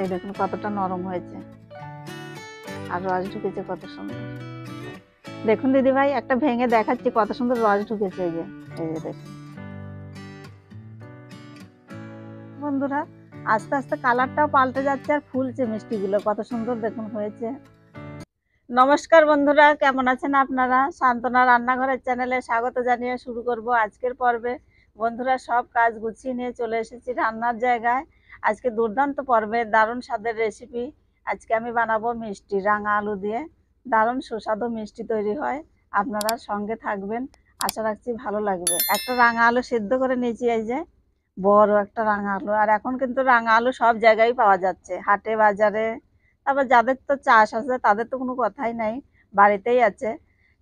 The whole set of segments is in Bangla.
এই দেখুন কতটা নরম হয়েছে আর রস ঢুকেছে কত সুন্দর। দেখুন দিদি ভাই একটা ভেঙে দেখাচ্ছি কত সুন্দর রস ঢুকেছে। এই যে দেখুন বন্ধুরা, আস্তে আস্তে কালারটাও পাল্টে যাচ্ছে আর ফুলছে মিষ্টিগুলো কত সুন্দর দেখুন হয়েছে। নমস্কার বন্ধুরা, কেমন আছেন আপনারা? সান্তনা রান্নাঘরের চ্যানেলে স্বাগত জানিয়ে শুরু করব আজকের পর্বে। বন্ধুরা, সব কাজ গুছিয়ে নিয়ে চলে এসেছি রান্নার জায়গায়। আজকে দুর্দান্ত পর্বে দারুণ স্বাদের রেসিপি। আজকে আমি বানাবো মিষ্টি রাঙা আলু দিয়ে। দারুণ সুস্বাদু মিষ্টি তৈরি হয়, আপনারা সঙ্গে থাকবেন, আশা রাখছি ভালো লাগবে। একটা রাঙা আলু সিদ্ধ করে নিয়েছি, এই যে বড় একটা রাঙা আলু। আর এখন কিন্তু রাঙা আলু সব জায়গায় পাওয়া যাচ্ছে, হাটে বাজারে। তারপর যাদের তো চাষ আছে তাদের তো কোনো কথাই নাই, বাড়িতেই আছে।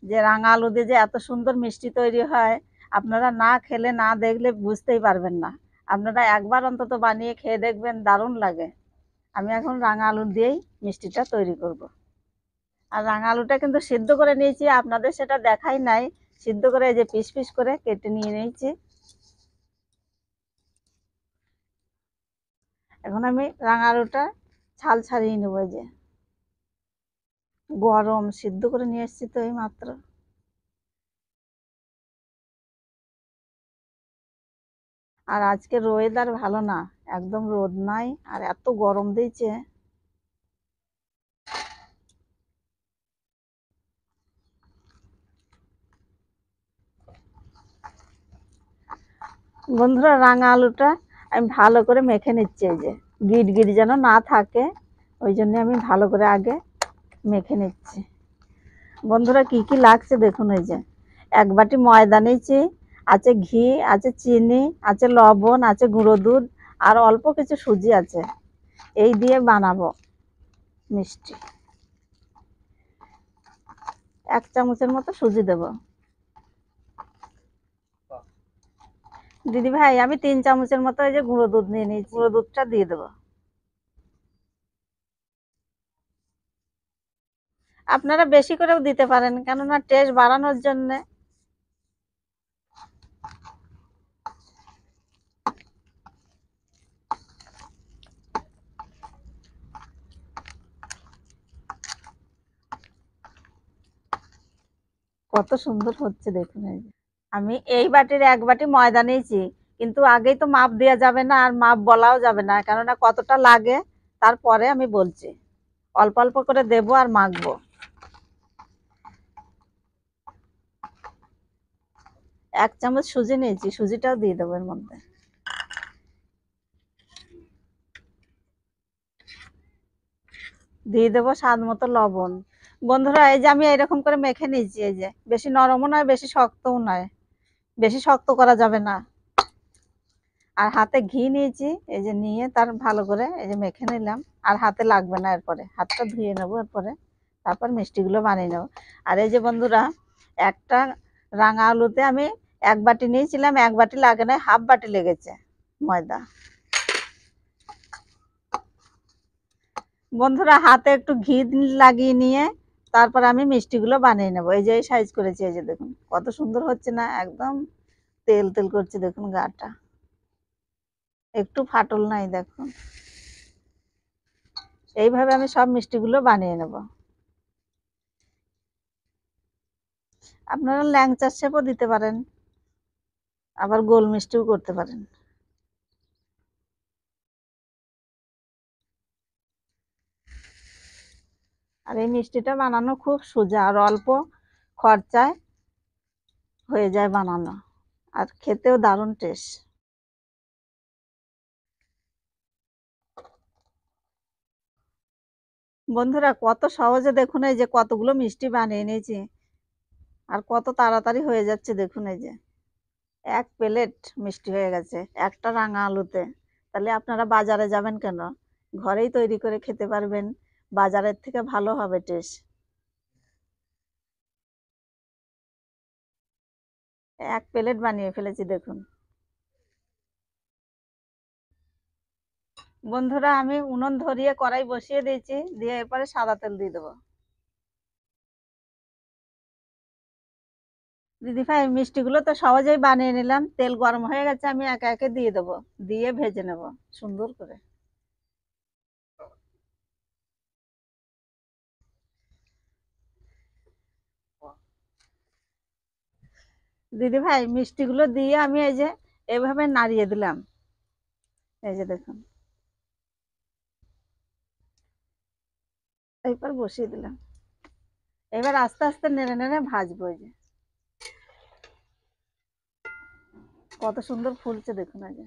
যে রাঙা আলু দিয়ে যে এত সুন্দর মিষ্টি তৈরি হয়, আপনারা না খেলে না দেখলে বুঝতেই পারবেন না। আপনারা একবার অন্তত বানিয়ে খেয়ে দেখবেন, দারুণ লাগে। আমি এখন রাঙা আলু দিয়েই মিষ্টিটা তৈরি করব। আর রাঙা আলুটা কিন্তু সিদ্ধ করে নিয়েছি, আপনাদের সেটা দেখাই নাই। সিদ্ধ করে এই যে পিস পিস করে কেটে নিয়ে নিয়েছি। এখন আমি রাঙা আলুটা ছাল ছাড়িয়ে নেবো। এই যে গরম, সিদ্ধ করে নিয়ে এসেছি তো এই মাত্র। আর আজকের ওয়েদার ভালো না, একদম রোদ নাই আর এত গরম দিয়েছে। বন্ধুরা, রাঙা আলুটা আমি ভালো করে মেখে নিচ্ছি। এই যে গিট গিট যেন না থাকে, ওই জন্য আমি ভালো করে আগে মেখে নিচ্ছি। বন্ধুরা, কি কি লাগছে দেখুন। এই যে এক বাটি ময়দা নিয়েছি, আছে ঘি, আছে চিনি, আছে লবণ, আছে গুঁড়ো দুধ, আর অল্প কিছু সুজি আছে। এই দিয়ে বানাবো মিষ্টি। 1 চামচের মতো সুজি দেব। দিদি ভাই, আমি 3 চামচের মতো এই যে গুঁড়ো দুধ নিয়ে নিয়েছি, গুঁড়ো দুধটা দিয়ে দেবো। আপনারা বেশি করেও দিতে পারেন, কেননা টেস্ট বাড়ানোর জন্য। কত সুন্দর হচ্ছে দেখুন। এই যে আমি এই বাটির 1 বাটি ময়দা নিয়েছি, কিন্তু আগেই তো মাপ দেওয়া যাবে না আর মাপ বলাও যাবে না, কেননা কতটা লাগে তারপরে আমি বলছি। অল্প অল্প করে দেবো আর মাখবো। 1 চামচ সুজি নিয়েছি, সুজিটাও দিয়ে দেবো এর মধ্যে। দিয়ে দেবো স্বাদ মতো লবণ। বন্ধুরা, এই যে আমি এরকম করে মেখে নিয়েছি। এই যে বেশি নরমও নয় বেশি শক্তও নয়, বেশি শক্ত করা যাবে না। আর হাতে ঘি নিয়েছি, এই যে নিয়ে তার ভালো করে এই যে মেখে নিলাম। আর হাতে লাগবে না, এরপরে হাতটা ধুয়ে নেবো, এরপরে তারপর মিষ্টিগুলো বানিয়ে নেবো। আর এই যে বন্ধুরা, একটা রাঙা আলুতে আমি 1 বাটি নিয়েছিলাম, 1 বাটি লাগে না, হাফ বাটি লেগেছে ময়দা। বন্ধুরা, হাতে একটু ঘি লাগিয়ে নিয়ে তারপর আমি মিষ্টিগুলো বানিয়ে নেবো। এই যে এই সাইজ করেছি, এই যে দেখুন কত সুন্দর হচ্ছে না, একদম তেল তেল করছে দেখুন গাটা, একটু ফাটল নাই দেখুন। এইভাবে আমি সব মিষ্টিগুলো বানিয়ে নেব। আপনারা ল্যাংচার শেপও দিতে পারেন, আবার গোল মিষ্টিও করতে পারেন। আর এই মিষ্টিটা বানানো খুব সোজা আর অল্প খরচায় হয়ে যায় বানানো, আর খেতেও দারুণ টেস্ট। বন্ধুরা, কত সহজে দেখুন, এই যে কতগুলো মিষ্টি বানিয়ে নিয়েছি আর কত তাড়াতাড়ি হয়ে যাচ্ছে দেখুন। এই যে 1 প্লেট মিষ্টি হয়ে গেছে একটা রাঙা আলুতে। তাহলে আপনারা বাজারে যাবেন কেন, ঘরেই তৈরি করে খেতে পারবেন, বাজারের থেকে ভালো হবে টেস্ট। 1 প্লেট বানিয়ে ফেলেছি দেখুন। বন্ধুরা, আমি উনুন ধরিয়ে কড়াই বসিয়ে দিয়েছি, দিয়ে এরপরে সাদা তেল দিয়ে দেবো। দিদি ভাই, মিষ্টিগুলো তো সহজেই বানিয়ে নিলাম, তেল গরম হয়ে গেছে, আমি একে একে দিয়ে দেবো, দিয়ে ভেজে নেব সুন্দর করে। দিদি ভাই মিষ্টিগুলো দিয়ে আমি এই যে এভাবে নাড়িয়ে দিলাম, এই যে দেখুন, এইবার বসিয়ে দিলাম। এবার আস্তে আস্তে নেড়ে নেড়ে ভাজবো। এই যে কত সুন্দর ফুলছে দেখুন। এই যে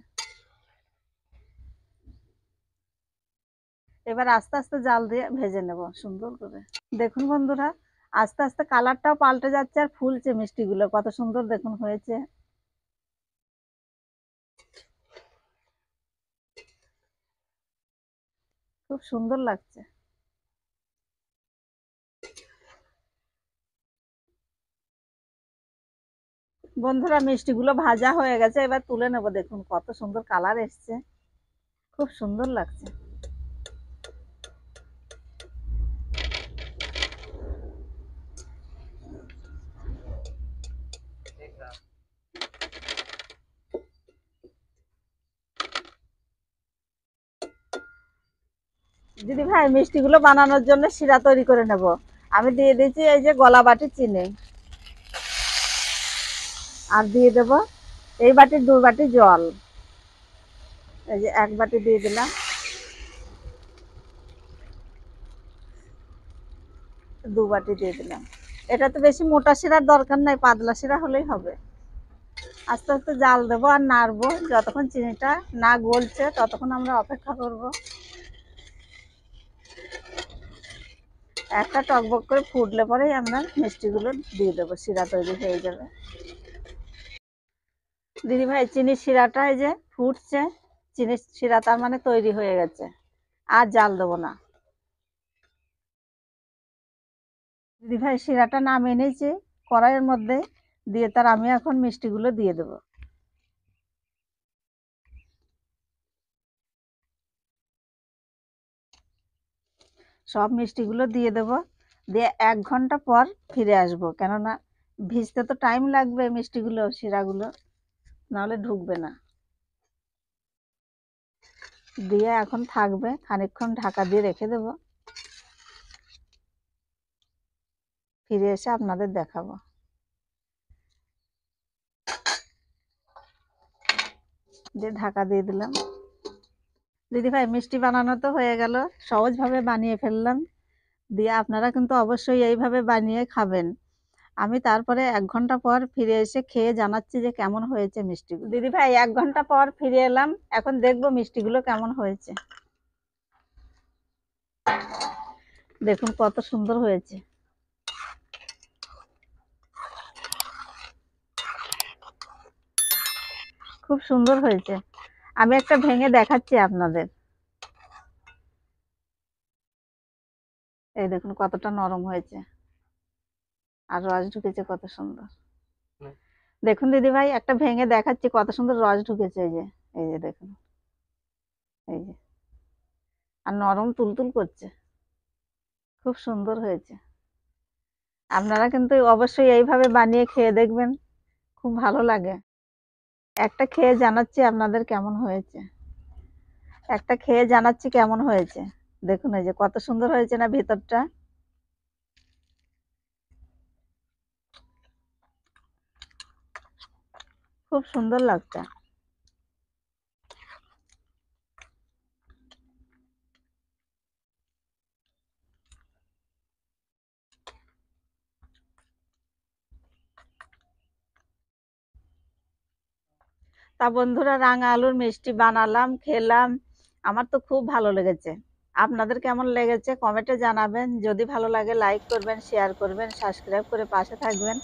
এবার আস্তে আস্তে জাল দিয়ে ভেজে নেব সুন্দর করে। দেখুন বন্ধুরা, আস্তে আস্তে কালারটাও পাল্টে যাচ্ছে আর ফুলছে মিষ্টিগুলো কত সুন্দর দেখুন হয়েছে। খুব সুন্দর লাগছে বন্ধুরা। মিষ্টিগুলো ভাজা হয়ে গেছে, এবার তুলে নেব। দেখুন কত সুন্দর কালার এসছে, খুব সুন্দর লাগছে। দিদি ভাই মিষ্টিগুলো বানানোর জন্য শিরা তৈরি করে নেব। আমি দিয়ে দিয়েছি এই যে গলা বাটি চিনি, আর দিয়ে দেব এই বাটির 2 বাটি জল। এই যে 1 বাটি দিয়ে দিলাম, 2 বাটি দিয়ে দিলাম। এটা তো বেশি মোটা শিরার দরকার নাই, পাতলা শিরা হলেই হবে। আস্তে আস্তে জাল দেবো আর নাড়বো যতক্ষণ চিনিটা না গলছে, ততক্ষণ আমরা অপেক্ষা করব। একটা টকবক করে ফুটলে পরেই আমরা মিষ্টিগুলো দিয়ে দেবো, শিরা তৈরি হয়ে যাবে। দিদি ভাই চিনির শিরাটা এই যে ফুটছে, চিনির শিরা তার মানে তৈরি হয়ে গেছে, আর জাল দেবো না। দিদি ভাই শিরাটা নামিয়ে নিয়েছি কড়াইয়ের মধ্যে, দিয়ে তার আমি এখন মিষ্টিগুলো দিয়ে দেবো। সব মিষ্টিগুলো দিয়ে দেব, দিয়ে 1 ঘন্টা পর ফিরে আসবো, কেননা ভিজতে তো টাইম লাগবে মিষ্টিগুলো, শিরাগুলো নাহলে ঢুকবে না। দিয়ে এখন থাকবে, খানিকক্ষণ ঢাকা দিয়ে রেখে দেব, ফিরে এসে আপনাদের দেখাবো। দিয়ে ঢাকা দিয়ে দিলাম। দিদি ভাই মিষ্টি বানানো তো হয়ে গেল, সহজভাবে বানিয়ে ফেললাম। দিয়ে আপনারা কিন্তু অবশ্যই এইভাবে বানিয়ে খাবেন। আমি তারপরে 1 ঘন্টা পর ফিরে এসে খেয়ে জানাচ্ছি যে কেমন হয়েছে মিষ্টিগুলো। দিদি ভাই 1 ঘন্টা পর ফিরে এলাম, এখন দেখবো মিষ্টিগুলো কেমন হয়েছে। দেখুন কত সুন্দর হয়েছে, খুব সুন্দর হয়েছে। আমি একটা ভেঙে দেখাচ্ছি আপনাদের। এই দেখুন কতটা নরম হয়েছে, আর রস ঢুকেছে কত সুন্দর। দেখুন দিদি ভাই একটা ভেঙে দেখাচ্ছি কত সুন্দর রস ঢুকেছে। এই যে দেখুন, এই যে, আর নরম তুলতুল করছে, খুব সুন্দর হয়েছে। আপনারা কিন্তু অবশ্যই এইভাবে বানিয়ে খেয়ে দেখবেন, খুব ভালো লাগে। একটা খেয়ে জানাচ্ছি আপনাদের কেমন হয়েছে, একটা খেয়ে জানাচ্ছি কেমন হয়েছে। দেখুন এই যে কত সুন্দর হয়েছে না ভেতরটা, খুব সুন্দর লাগছে। তা বন্ধুরা রাঙা আলুর মিষ্টি বানালাম, খেলাম, আমার তো খুব ভালো লেগেছে। আপনাদের কেমন লেগেছে কমেন্টে জানাবেন। যদি ভালো লাগে লাইক করবেন, শেয়ার করবেন, সাবস্ক্রাইব করে পাশে থাকবেন।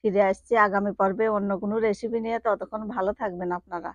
ফিরে আসছি আগামী পর্বে অন্য কোনো রেসিপি নিয়ে, ততক্ষণ ভালো থাকবেন আপনারা।